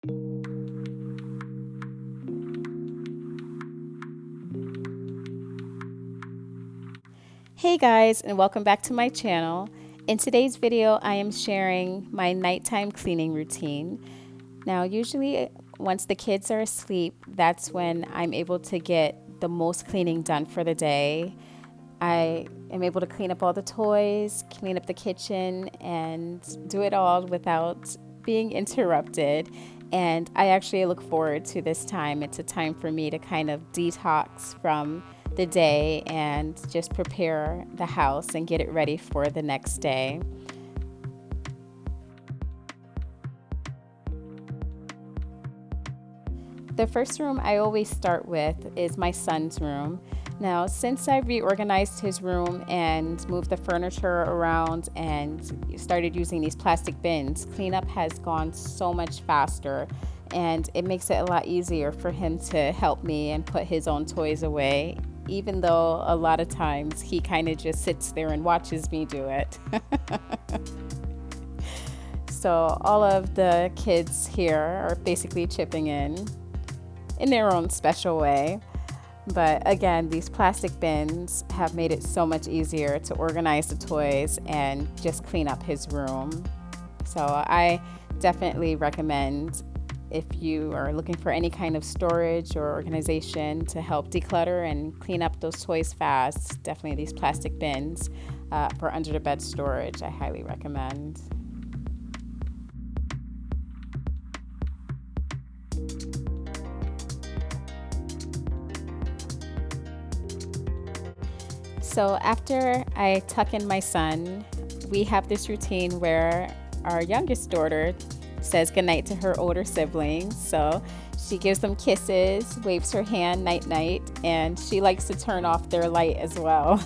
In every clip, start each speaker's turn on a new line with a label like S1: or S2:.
S1: Hey guys, and welcome back to my channel. In today's video, I am sharing my nighttime cleaning routine. Now, usually once the kids are asleep, that's when I'm able to get the most cleaning done for the day. I am able to clean up all the toys, clean up the kitchen, and do it all without being interrupted. And I actually look forward to this time. It's a time for me to kind of detox from the day and just prepare the house and get it ready for the next day. The first room I always start with is my son's room. Now, since I reorganized his room and moved the furniture around and started using these plastic bins, cleanup has gone so much faster, and it makes it a lot easier for him to help me and put his own toys away, even though a lot of times he kind of just sits there and watches me do it. So all of the kids here are basically chipping in their own special way. But again, these plastic bins have made it so much easier to organize the toys and just clean up his room. So I definitely recommend, if you are looking for any kind of storage or organization to help declutter and clean up those toys fast, definitely these plastic bins for under the bed storage, I highly recommend. So after I tuck in my son, we have this routine where our youngest daughter says goodnight to her older siblings. So she gives them kisses, waves her hand night night, and she likes to turn off their light as well.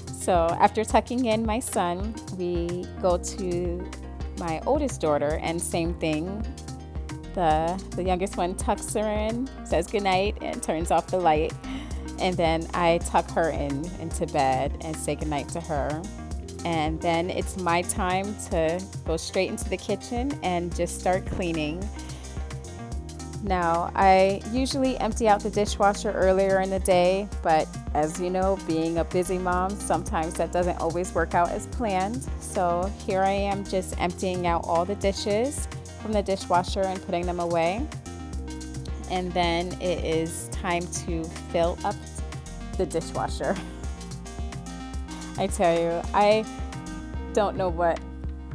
S1: So after tucking in my son, we go to my oldest daughter, and same thing. The youngest one tucks her in, says goodnight, and turns off the light. And then I tuck her into bed and say goodnight to her. And then it's my time to go straight into the kitchen and just start cleaning. Now, I usually empty out the dishwasher earlier in the day, but as you know, being a busy mom, sometimes that doesn't always work out as planned. So here I am just emptying out all the dishes from the dishwasher and putting them away. And then it is time to fill up the dishwasher. I tell you, I don't know what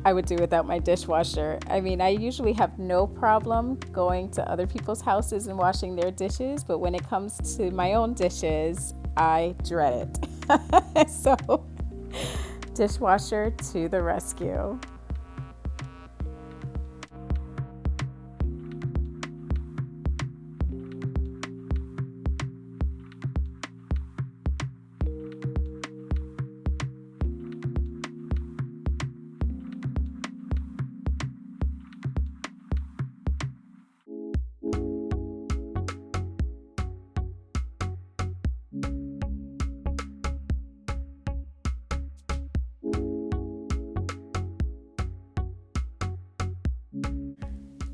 S1: I would do without my dishwasher. I mean, I usually have no problem going to other people's houses and washing their dishes, but when it comes to my own dishes, I dread it. So, dishwasher to the rescue.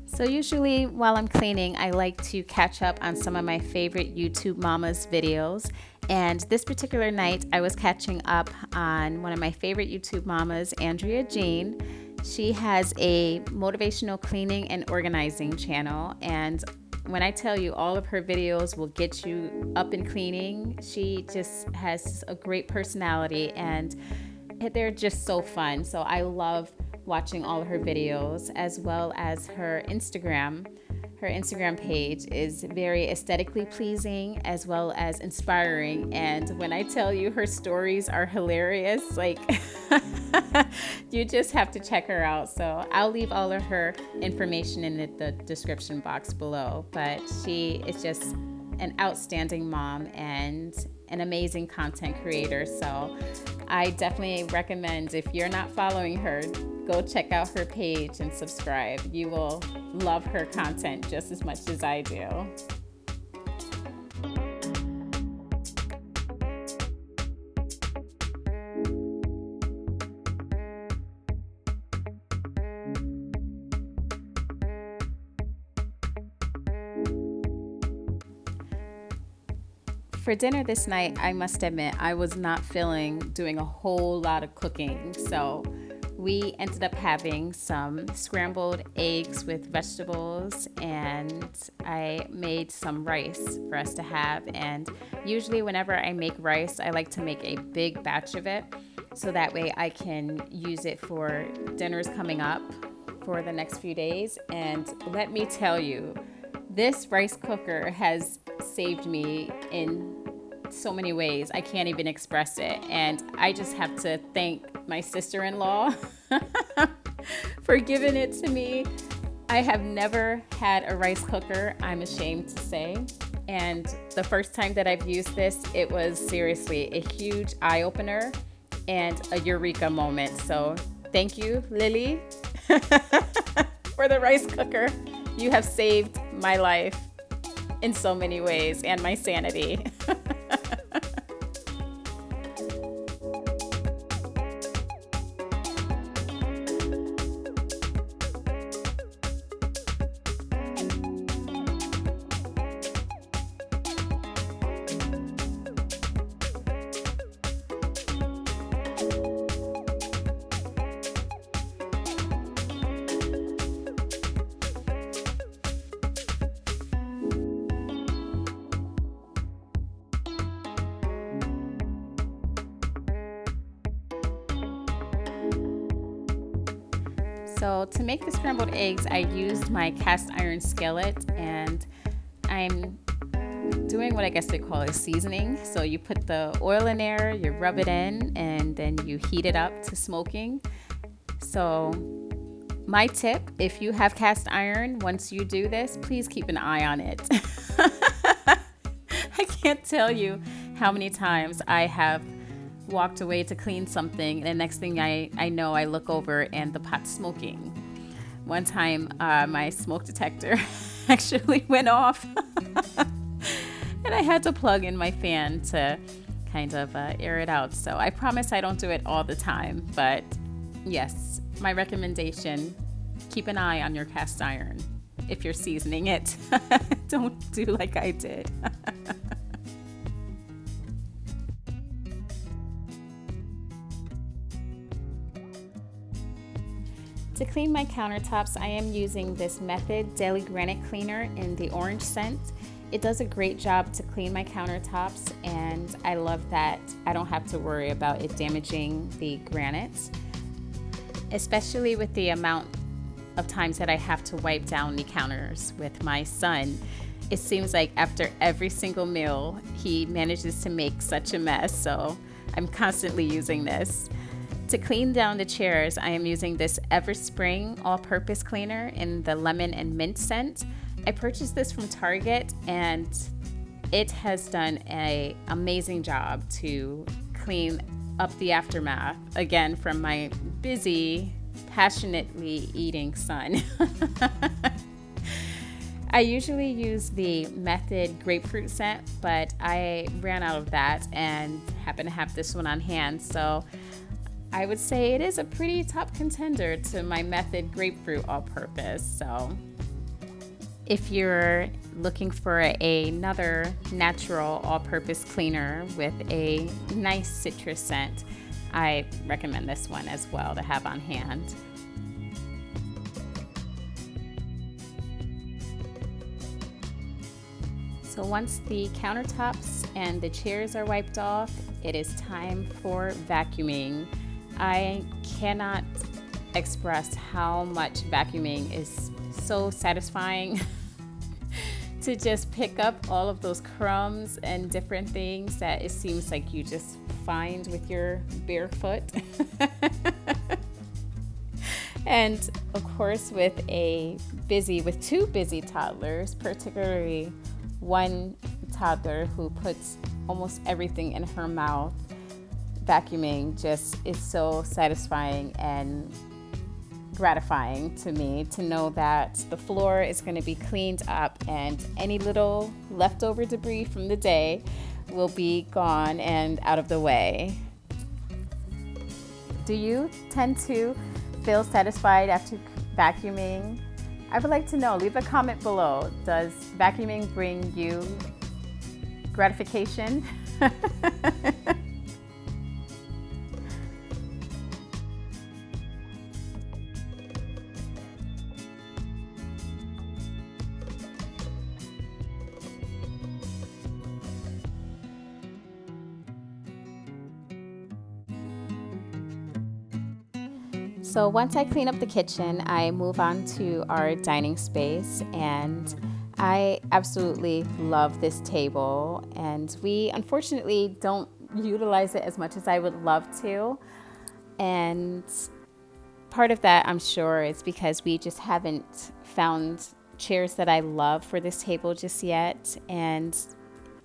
S1: So usually while I'm cleaning, I like to catch up on some of my favorite YouTube mamas videos. And this particular night, I was catching up on one of my favorite YouTube mamas, Andrea Jean. She has a motivational cleaning and organizing channel. And when I tell you all of her videos will get you up and cleaning, she just has a great personality and they're just so fun. So I love watching all of her videos, as well as her Instagram. Her Instagram page is very aesthetically pleasing as well as inspiring. And when I tell you her stories are hilarious, like you just have to check her out. So I'll leave all of her information in the description box below. But she is just an outstanding mom and an amazing content creator. So I definitely recommend, if you're not following her, go check out her page and subscribe. You will love her content just as much as I do. For dinner this night, I must admit, I was not feeling doing a whole lot of cooking. So we ended up having some scrambled eggs with vegetables, and I made some rice for us to have. And usually whenever I make rice, I like to make a big batch of it so that way I can use it for dinners coming up for the next few days. And let me tell you, this rice cooker has saved me in so many ways. I can't even express it. And I just have to thank my sister-in-law for giving it to me. I have never had a rice cooker, I'm ashamed to say. And the first time that I've used this, it was seriously a huge eye-opener and a eureka moment. So thank you, Lily, for the rice cooker. You have saved my life in so many ways and my sanity. So to make the scrambled eggs, I used my cast iron skillet, and I'm doing what I guess they call a seasoning. So you put the oil in there, you rub it in, and then you heat it up to smoking. So my tip, if you have cast iron, once you do this, please keep an eye on it. I can't tell you how many times I have walked away to clean something, and the next thing I know, I look over and the pot's smoking. One time, my smoke detector actually went off and I had to plug in my fan to kind of air it out. So I promise I don't do it all the time, but yes, my recommendation, keep an eye on your cast iron if you're seasoning it. Don't do like I did. To clean my countertops, I am using this Method Daily Granite Cleaner in the orange scent. It does a great job to clean my countertops, and I love that I don't have to worry about it damaging the granite, especially with the amount of times that I have to wipe down the counters with my son. It seems like after every single meal, he manages to make such a mess, so I'm constantly using this. To clean down the chairs, I am using this Everspring all-purpose cleaner in the lemon and mint scent. I purchased this from Target, and it has done an amazing job to clean up the aftermath, again, from my busy, passionately eating son. I usually use the Method grapefruit scent, but I ran out of that and happen to have this one on hand, so I would say it is a pretty top contender to my Method grapefruit all-purpose. So if you're looking for another natural all-purpose cleaner with a nice citrus scent, I recommend this one as well to have on hand. So once the countertops and the chairs are wiped off, it is time for vacuuming. I cannot express how much vacuuming is so satisfying to just pick up all of those crumbs and different things that it seems like you just find with your bare foot. And of course, with two busy toddlers, particularly one toddler who puts almost everything in her mouth, vacuuming just is so satisfying and gratifying to me to know that the floor is going to be cleaned up and any little leftover debris from the day will be gone and out of the way. Do you tend to feel satisfied after vacuuming? I would like to know. Leave a comment below. Does vacuuming bring you gratification. So once I clean up the kitchen, I move on to our dining space, and I absolutely love this table, and we unfortunately don't utilize it as much as I would love to. And part of that, I'm sure, is because we just haven't found chairs that I love for this table just yet. And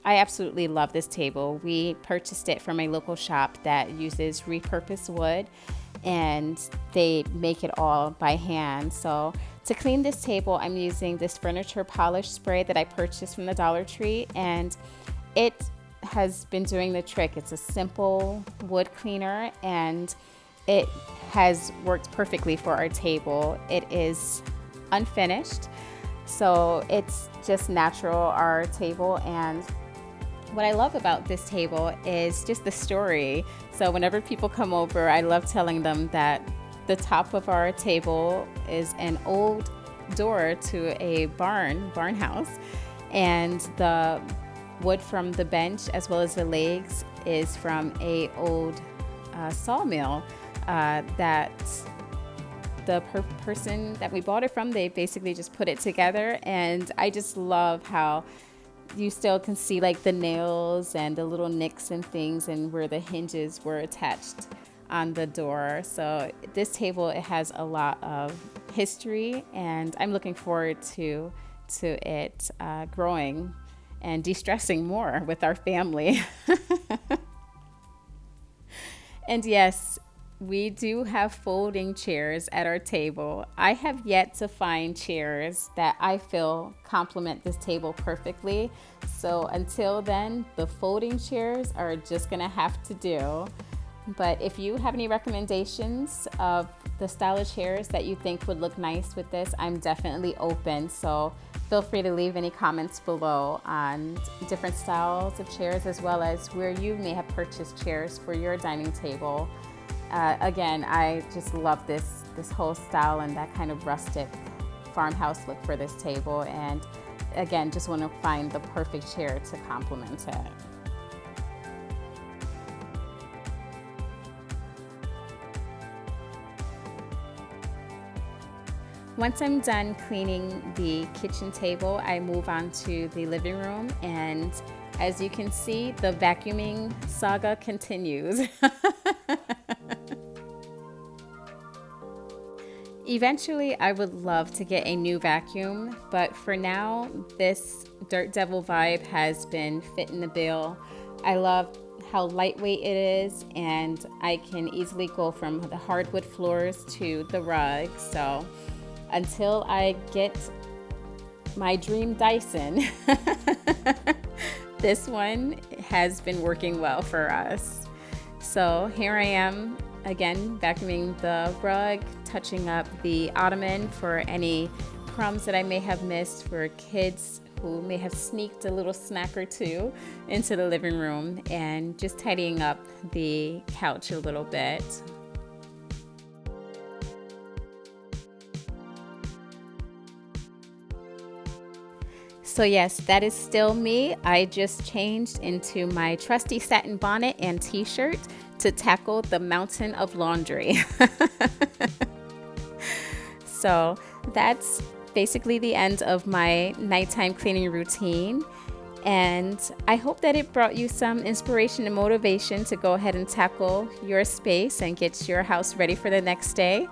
S1: I absolutely love this table. We purchased it from a local shop that uses repurposed wood, and they make it all by hand. So to clean this table, I'm using this furniture polish spray that I purchased from the Dollar Tree, and it has been doing the trick. It's a simple wood cleaner, and it has worked perfectly for our table. It is unfinished, so it's just natural, our table. And what I love about this table is just the story. So whenever people come over, I love telling them that the top of our table is an old door to a barn house, and the wood from the bench as well as the legs is from a old sawmill that the person that we bought it from, they basically just put it together. And I just love how you still can see like the nails and the little nicks and things, and where the hinges were attached on the door. So this table, it has a lot of history, and I'm looking forward to it growing and de-stressing more with our family. And yes, we do have folding chairs at our table. I have yet to find chairs that I feel complement this table perfectly. So until then, the folding chairs are just gonna have to do. But if you have any recommendations of the style of chairs that you think would look nice with this, I'm definitely open. So feel free to leave any comments below on different styles of chairs, as well as where you may have purchased chairs for your dining table. Again, I just love this whole style and that kind of rustic farmhouse look for this table. And again, just want to find the perfect chair to complement it. Once I'm done cleaning the kitchen table, I move on to the living room, and as you can see, the vacuuming saga continues. Eventually, I would love to get a new vacuum, but for now, this Dirt Devil vibe has been fitting the bill. I love how lightweight it is, and I can easily go from the hardwood floors to the rug. So until I get my dream Dyson, this one has been working well for us. So here I am again, vacuuming the rug, touching up the ottoman for any crumbs that I may have missed, for kids who may have sneaked a little snack or two into the living room, and just tidying up the couch a little bit. So yes, that is still me. I just changed into my trusty satin bonnet and t-shirt to tackle the mountain of laundry. So that's basically the end of my nighttime cleaning routine. And I hope that it brought you some inspiration and motivation to go ahead and tackle your space and get your house ready for the next day.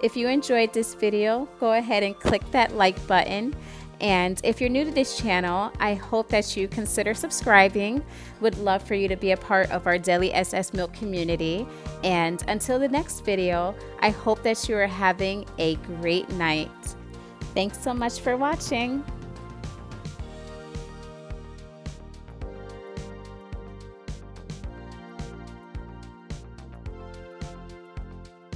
S1: If you enjoyed this video, go ahead and click that like button. And if you're new to this channel, I hope that you consider subscribing. Would love for you to be a part of our Daily SS Milk community. And until the next video, I hope that you are having a great night. Thanks so much for watching.